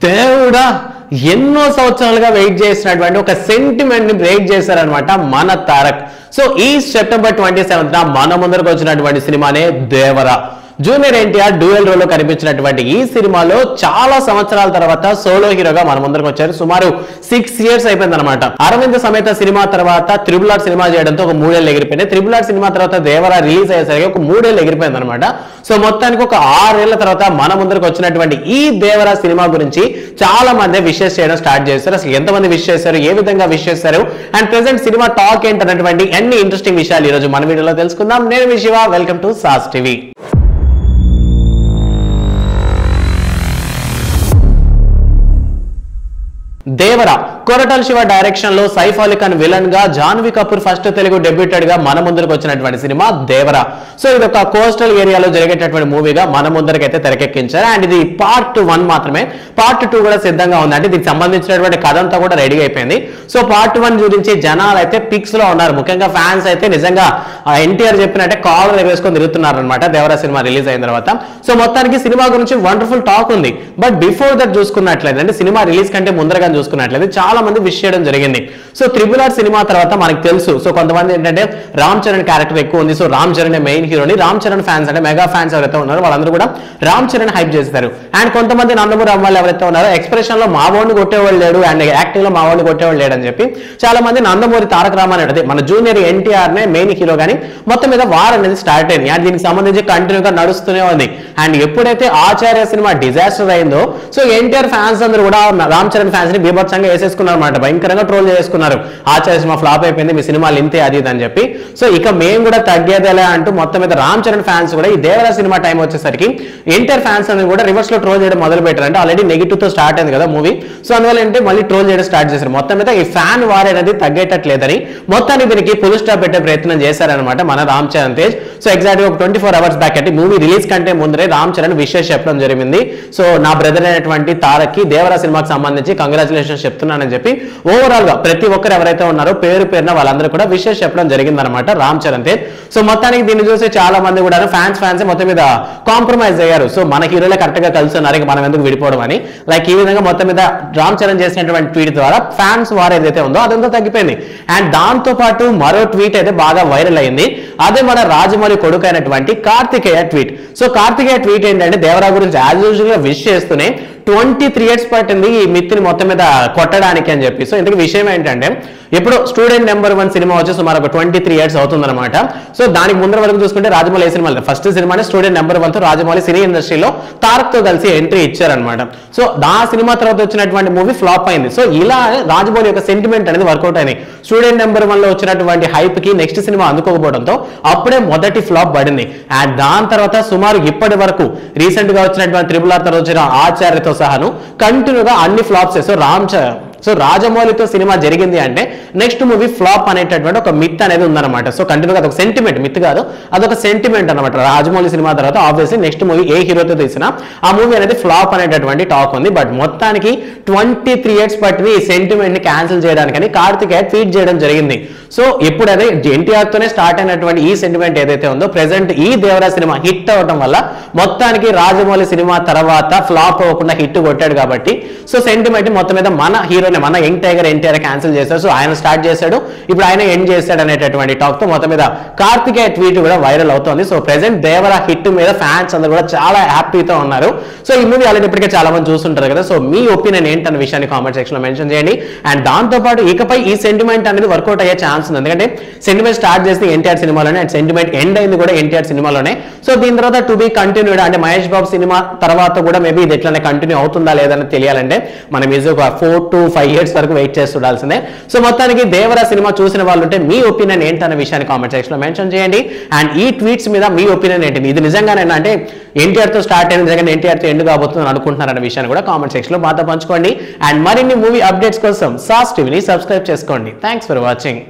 దేవుడా ఎన్నో సంవత్సరాలుగా వెయిట్ చేసినటువంటి ఒక సెంటిమెంట్ ని బ్రేక్ చేశారనమాట మన తారక్. సో ఈ సెప్టెంబర్ 27న మన ముందరకు వచ్చినటువంటి సినిమానే Devara. Junior NTR dual role లో కనిపించినటువంటి ఈ సినిమాలో చాలా సంవత్సరాల తర్వాత సోలో హీరోగా మన ముందరకు వచ్చారు. సుమారు 6 years అయిపోయింది అనమాట. అరవింద్ సమేత సినిమా తర్వాత త్రిబుల్ ఆర్ సినిమా చేయడంతో ఒక 3 ఏళ్ళు ఎగిరిపోయింది. త్రిబుల్ ఆర్ సినిమా తర్వాత దేవరా రిలీజ్ అయ్యేసరికి ఒక 3 ఏళ్ళు ఎగిరిపోయింది అనమాట. సో మొత్తానికి ఒక 6 ఏళ్ల తర్వాత మన ముందరకు వచ్చినటువంటి ఈ దేవరా సినిమా గురించి చాలా మంది విషెస్ చేయడం స్టార్ట్ చేశారు. అసలు ఎంతమంది విష్ చేశారు, ఏ విధంగా విష్ చేశారు, అండ్ ప్రెసెంట్ సినిమా టాక్ ఏంటన్నటువంటి అన్ని ఇంట్రెస్టింగ్ విషయాలు ఈ రోజు మన వీడియోలో తెలుసుకుందాం. నేను మీ శివ, వెల్కమ్ టు సాస్ టీవీ. దేవరా కొరటాల శివ డైరెక్షన్ లో సైఫ్ అలీ ఖాన్ విలన్ గా, జాన్వీ కపూర్ ఫస్ట్ తెలుగు డెబ్యూటెడ్ గా మన ముందరకు వచ్చినటువంటి సినిమా దేవరా. సో ఇది ఒక కోస్టల్ ఏరియాలో జరిగేటటువంటి మూవీగా మన ముందరకైతే తెరకెక్కించారు. అండ్ ఇది పార్ట్ 1 మాత్రమే, పార్ట్ 2 కూడా సిద్ధంగా ఉంది. అంటే దీనికి సంబంధించినటువంటి కథ అంతా కూడా రెడీ అయిపోయింది. సో పార్ట్ 1 గురించి జనాలు అయితే పిక్స్ లో ఉన్నారు. ముఖ్యంగా ఫ్యాన్స్ అయితే నిజంగా ఎన్టీఆర్ చెప్పినట్టే కాలర్ ఎగరేసుకొని తిరుగుతున్నారు అనమాట దేవరా సినిమా రిలీజ్ అయిన తర్వాత. సో మొత్తానికి సినిమా గురించి వండర్ఫుల్ టాక్ ఉంది. బట్ బిఫోర్ దట్ చూసుకున్నట్లయితే, అంటే సినిమా రిలీజ్ కంటే ముందరగా చూసుకున్నట్లయితే చాలా మంది విష్ చేయడం జరిగింది. సో త్రిబుల్ ఆర్ సినిమా తర్వాత మనకు తెలుసు, సో కొంతమంది ఏంటంటే రామ్ చరణ్ క్యారెక్టర్ ఎక్కువ ఉంది, సో రామ్ చరణ్ మెయిన్ హీరోని, రామ్ చరణ్ ఫ్యాన్స్ అంటే మెగా ఫ్యాన్స్ ఎవరైతే ఉన్నారో వాళ్ళందరూ కూడా రామ్ చరణ్ హైప్ చేస్తారు. అండ్ కొంతమంది నందమూరి అమ్మాయిలు ఎవరైతే ఉన్నారో ఎక్స్ప్రెషన్ లో మావోడిని కొట్టేవాళ్ళు లేడు, అండ్ యాక్టింగ్ లో మావోడిని కొట్టేవాళ్ళు లేడు అని చెప్పి చాలా మంది నందమూరి తారక రామారావు మన జూనియర్ ఎన్టీఆర్ నే మెయిన్ హీరో గానీ మొత్తం మీద వార్ అనేది స్టార్ట్ అయింది. అండ్ దీనికి సంబంధించి కంటిన్యూగా నడుస్తూనే ఉంది. అండ్ ఎప్పుడైతే ఆచార్య సినిమా డిజాస్టర్ అయిందో, సో ఎన్టీఆర్ ఫ్యాన్స్ అందరూ కూడా రామ్ చరణ్ ఫ్యాన్స్ ని బీభత్సంగా వేసేసుకున్నారు అనమాట. భయంకరంగా ట్రోల్ చేసుకున్నారు. ఆచార్య సినిమా ఫ్లాప్ అయిపోయింది, మీ సినిమాలు ఇంతే అది ఇది అని చెప్పి. సో ఇక మేము కూడా తగ్గేదేలే అంటూ మొత్తం మీద రామ్ చరణ్ ఫ్యాన్స్ కూడా ఈ దేవరా సినిమా టైం వచ్చేసరికి ఎన్టీఆర్ ఫ్యాన్స్ అనేది కూడా రివర్స్ లో ట్రోల్ చేయడం మొదలు పెట్టారు. అంటే ఆల్రెడీ నెగిటివ్ తో స్టార్ట్ అయింది కదా మూవీ. సో అందువల్ల ఏంటంటే మళ్ళీ ట్రోల్ చేయడం స్టార్ట్ చేశారు. మొత్తం మీద ఈ ఫ్యాన్ వార్ అనేది తగ్గేటట్లేదని మొత్తానికి దీనికి ఫుల్ స్టాప్ పెట్టే ప్రయత్నం చేశారనమాట మన రామ్ చరణ్ తేజ్. సో ఎగ్జాక్ట్ గా ఒక 24 hours బ్యాక్ అంటే మూవీ రిలీజ్ కంటే ముందరే రామ్ చరణ్ విషెస్ చెప్పడం జరిగింది. సో నా బ్రదర్ అయినటువంటి తారక్ కి దేవరా సినిమాకి సంబంధించి కంగ్రాచులేషన్స్ చెప్తున్నానని చెప్పి ఓవరాల్ గా ప్రతి ఒక్కరు ఎవరైతే ఉన్నారో పేరు పేరున వాళ్ళందరూ కూడా విషెస్ చెప్పడం జరిగింది అనమాట రామ్ చరణ్ తేజ్. సో మొత్తానికి దీన్ని చూసి చాలా మంది కూడా ఫ్యాన్స్ మొత్తం మీద కాంప్రమైజ్ అయ్యారు. సో మన హీరోలే కరెక్ట్ గా కలిసి ఉన్నారు, ఇంకా మనం ఎందుకు విడిపోవడం అని. లైక్ ఈ విధంగా మొత్తం మీద రామ్ చరణ్ చేసినటువంటి ట్వీట్ ద్వారా ఫ్యాన్స్ వార్ ఏదైతే ఉందో అదంతా తగ్గిపోయింది. అండ్ దాంతో పాటు మరో ట్వీట్ అయితే బాగా వైరల్ అయింది. అదే మన రాజమౌళి కొడుకు అయినటువంటి Karthikeya tweet. So Karthikeya tweet ఏంటంటే దేవరా గురించి యాజ్ యూజువల్ గా విష్ చేస్తూనే 23 years పట్టింది ఈ మిత్తిని మొత్తం మీద కొట్టడానికి అని చెప్పి. సో ఇంతకు విషయం ఏంటంటే ఇప్పుడు స్టూడెంట్ నెంబర్ 1 సినిమా వచ్చి సుమారు ఒక 23 years అవుతుందన్నమాట. సో దానికి ముందర వరకు చూసుకుంటే రాజమౌళి ఏ సినిమా ఫస్ట్ సినిమానే స్టూడెంట్ నెంబర్ 1 తో రాజమౌళి సినీ ఇండస్ట్రీలో తారక్ తో కలిసి ఎంట్రీ ఇచ్చారనమాట. సో ఆ సినిమా తర్వాత వచ్చినటువంటి మూవీ ఫ్లాప్ అయింది. సో ఇలా రాజమౌళి యొక్క సెంటిమెంట్ అనేది వర్కౌట్ అయింది. స్టూడెంట్ నెంబర్ 1 లో వచ్చినటువంటి హైప్ కి నెక్స్ట్ సినిమా అందుకోకపోవడంతో అప్పుడే మొదటి ఫ్లాప్ పడింది. అండ్ దాని తర్వాత సుమారు ఇప్పటి వరకు రీసెంట్ గా వచ్చినటువంటి త్రిబుల్ ఆర్ తర్వాత వచ్చిన ఆచార్యతో సహాను కంటిన్యూగా అన్ని ఫ్లాప్స్. సో రాజమౌళితో సినిమా జరిగింది అంటే నెక్స్ట్ మూవీ ఫ్లాప్ అనేటటువంటి ఒక మిత్ అనేది ఉందన్నమాట. సో కంటిన్యూగా అదొక సెంటిమెంట్, మిత్ కాదు, అదొక సెంటిమెంట్ అనమాట. రాజమౌళి సినిమా తర్వాత ఆబ్వియస్లీ నెక్స్ట్ మూవీ ఏ హీరోతో తీసినా ఆ మూవీ అనేది ఫ్లాప్ అనేటటువంటి టాక్ ఉంది. బట్ మొత్తానికి 23 years పట్టింది ఈ సెంటిమెంట్ ని క్యాన్సిల్ చేయడానికని కార్తికేయ ట్వీట్ చేయడం జరిగింది. సో ఎప్పుడైతే ఎన్టీఆర్ తోనే స్టార్ట్ అయినటువంటి ఈ సెంటిమెంట్ ఏదైతే ఉందో ప్రెసెంట్ ఈ దేవరా సినిమా హిట్ అవడం వల్ల మొత్తానికి రాజమౌళి సినిమా తర్వాత ఫ్లాప్ అవ్వకుండా హిట్ కొట్టాడు కాబట్టి సో సెంటిమెంట్ మొత్తం మీద మన హీరోని మన యంగ్ టైగర్ ఎన్టీఆర్ క్యాన్సిల్ చేశారు. సో ఆయన స్టార్ట్ చేశాడు, ఇప్పుడు ఆయన ఎండ్ చేశాడు అనేటటువంటి టాక్ తో మొత్తం మీద కార్తికేయ ట్వీట్ కూడా వైరల్ అవుతోంది. సో ప్రెసెంట్ దేవరా హిట్ మీద ఫ్యాన్స్ అందరూ కూడా చాలా హ్యాపీతో ఉన్నారు. సో ఈ మూవీ ఆల్రెడీ ఇప్పటికే చాలా మంది చూస్తుంటారు కదా. సో మీ ఒపీనియన్ ఏంటన్న విషయాన్ని కామెంట్ సెక్షన్ లో మెన్షన్ చేయండి. అండ్ దాంతో పాటు ఇకపై ఈ సెంటిమెంట్ అనేది వర్కౌట్ అయ్యే ఛాన్స్ ఉంది. ఎందుకంటే సెంటిమెంట్ స్టార్ట్ చేస్తే ఎన్టీఆర్ సినిమాలోనే, అండ్ సెంటిమెంట్ ఎండ్ అయింది కూడా ఎన్టీఆర్ సినిమాలోనే. సో దీని తర్వాత టు బి కంటిన్యూడ్ అంటే మహేష్ బాబు సినిమా తర్వాత కూడా మేబీ ఇది ఎట్లనే కంటిన్యూ అవుతుందా లేదని తెలియాలంటే మనం ఈజీ ఒక 4 to 5 years వరకు వెయిట్ చేసి చూడాల్సిందే. సో మొత్తానికి దేవరా సినిమా చూసిన వాళ్ళు ఉంటే మీ ఒపీనియన్ ఏంటన్న విషయాన్ని కామెంట్ సెక్షన్ లో మెన్షన్ చేయండి. అండ్ ఈ ట్వీట్స్ మీద మీ ఒపీనియన్ ఏంటి, ఇది నిజంగానైనా అంటే ఎన్టీఆర్ తో స్టార్ట్ అయిన నిజంగా ఎన్టీఆర్ తో ఎండ్ కాబోతుందని అనుకుంటున్నారన్న విషయాన్ని కూడా కామెంట్ సెక్షన్ లో మాతో పంచుకోండి. అండ్ మరిన్ని మూవీ అప్డేట్స్ కోసం సాస్ టీవీని సబ్స్క్రైబ్ చేసుకోండి. Thanks for watching.